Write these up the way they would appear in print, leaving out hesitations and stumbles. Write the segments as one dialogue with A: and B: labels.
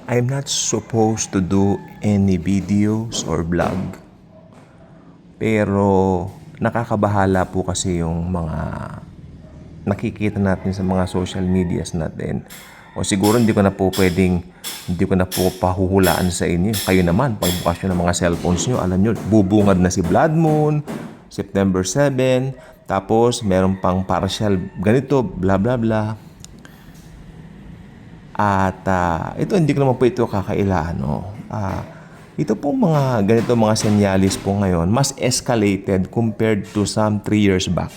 A: I'm not supposed to do any videos or vlog. Pero nakakabahala po kasi yung mga nakikita natin sa mga social medias natin. O siguro hindi ko na po pahuhulaan sa inyo. Kayo naman, pagbukas nyo ng mga cellphones nyo, alam nyo, bubungad na si Blood Moon, September 7, tapos meron pang partial ganito, bla bla bla. At ito, hindi ko naman po ito kakailan. Ito pong mga ganito mga senyalis po ngayon, mas escalated compared to some 3 years back.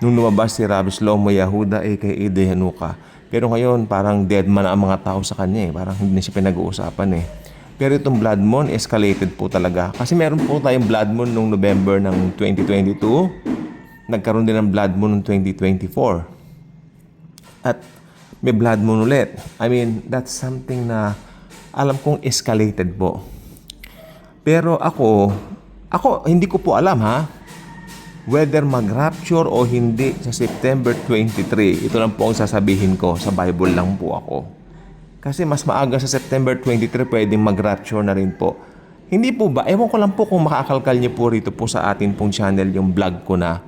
A: Nung lumabas si Rabbi Shlomo Yehuda aka Ide Hanuka. Pero ngayon, parang dead man ang mga tao sa kanya eh. Parang hindi na siya pinag-uusapan eh. Pero itong blood moon, escalated po talaga. Kasi meron po tayong blood moon nung November ng 2022. Nagkaroon din ng blood moon noong 2024. At may blood moon ulit. I mean, that's something na alam kong escalated po. Pero ako, hindi ko po alam whether mag-rapture o hindi sa September 23. Ito lang po ang sasabihin ko. Sa Bible lang po ako. Kasi mas maaga sa September 23 pwedeng mag-rapture na rin po. Hindi po ba? Ewan ko lang po kung makakalkal niyo po rito po sa atin pong channel yung vlog ko na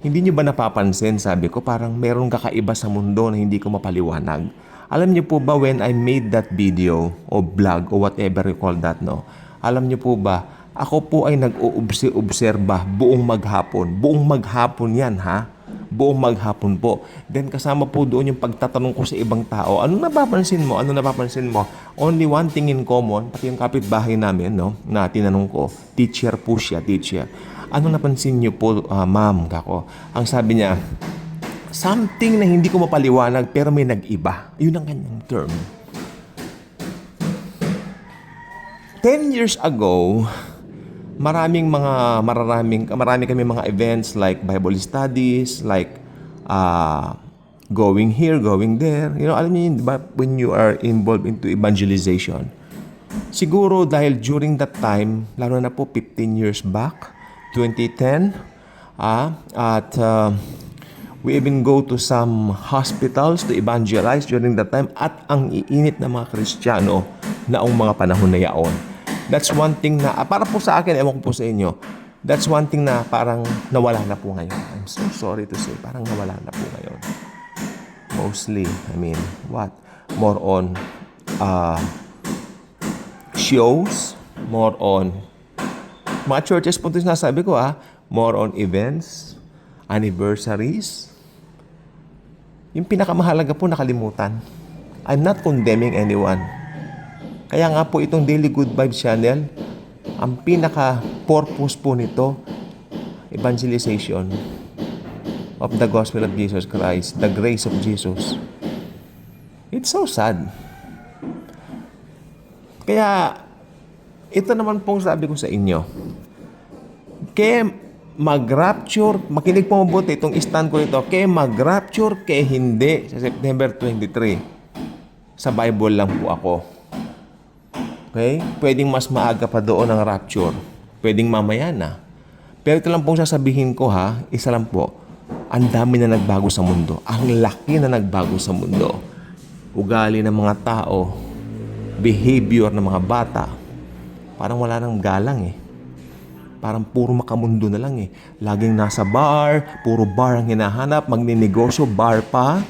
A: hindi niyo ba napapansin, sabi ko, parang meron kakaiba sa mundo na hindi ko mapaliwanag. Alam niyo po ba when I made that video o vlog o whatever you call that, no? Alam niyo po ba, ako po ay nag-uobserba buong maghapon. Buong maghapon yan, Buong maghapon po. Then kasama po doon yung pagtatanong ko sa ibang tao, ano napapansin mo? Ano napapansin mo? Only one thing in common, pati yung kapitbahay namin, no, na tinanong ko, teacher po siya, teacher. Ano napansin niyo po, ma'am, kako? Ang sabi niya, something na hindi ko mapaliwanag pero may nag-iba. Yun ang kanyang term. 10 years ago, marami kami mga events like Bible studies, like going here, going there. You know, alam niyo yun, diba, when you are involved into evangelization. Siguro dahil during that time, lalo na po 15 years back, 2010, we even go to some hospitals to evangelize during that time at ang iinit ng mga Kristiyano naong mga panahon na yaon. That's one thing na, para po sa akin, ewan ko po sa inyo, that's one thing na parang nawala na po ngayon. I'm so sorry to say, parang nawala na po ngayon. Mostly, I mean, what? More on shows, more on mga churches po ito sinasabi ko more on events, anniversaries. Yung pinakamahalaga po nakalimutan. I'm not condemning anyone. Kaya nga po itong Daily Good Vibes channel, ang pinaka-purpose po nito, evangelization of the gospel of Jesus Christ, the grace of Jesus. It's so sad. Kaya, ito naman pong sabi ko sa inyo, kaya mag-rapture, makinig po mabuti itong stand ko ito, kaya mag-rapture, kaya hindi sa September 23. Sa Bible lang po ako. Okay? Pwedeng mas maaga pa doon ang rapture. Pwedeng mamaya na. Pero ito lang pong sasabihin ko isa lang po, ang dami na nagbago sa mundo. Ang laki na nagbago sa mundo. Ugali ng mga tao, behavior ng mga bata, parang wala nang galang Parang puro makamundo na lang Laging nasa bar, puro bar ang hinahanap, magninegosyo, bar pa.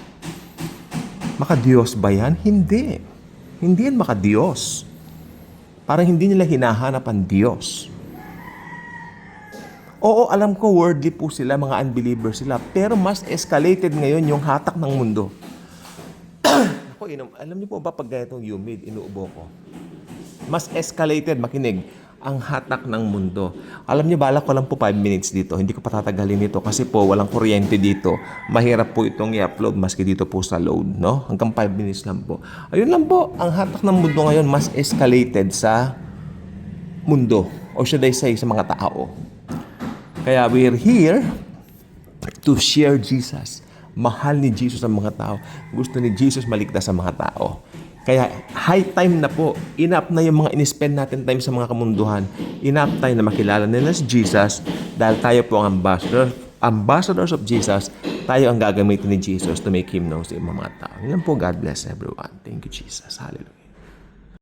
A: Makadiyos ba yan? Hindi. Hindi yan makadiyos. Parang hindi nila hinahanap ang Diyos. Oo, alam ko worldly po sila, mga unbelievers sila, pero mas escalated ngayon yung hatak ng mundo. Ako, alam niyo po ba pag ganitong humid, inuubo ko? Mas escalated, makinig, ang hatak ng mundo. Alam niyo, balak ko lang po 5 minutes dito. Hindi ko patatagalin ito kasi po walang kuryente dito. Mahirap po itong i-upload maski dito po sa load, no? Hanggang 5 minutes lang po. Ayun lang po, ang hatak ng mundo ngayon mas escalated sa mundo. Or should I say, sa mga tao. Kaya we're here to share Jesus. Mahal ni Jesus ang mga tao. Gusto ni Jesus maligtas sa mga tao. Kaya high time na po. Enough na yung mga in-spend natin time sa mga kamunduhan. Enough time na makilala nila si Jesus dahil tayo po ang ambassadors of Jesus. Tayo ang gagamitin ni Jesus to make Him known sa mga tao. Yun lang po. God bless everyone. Thank you, Jesus. Hallelujah.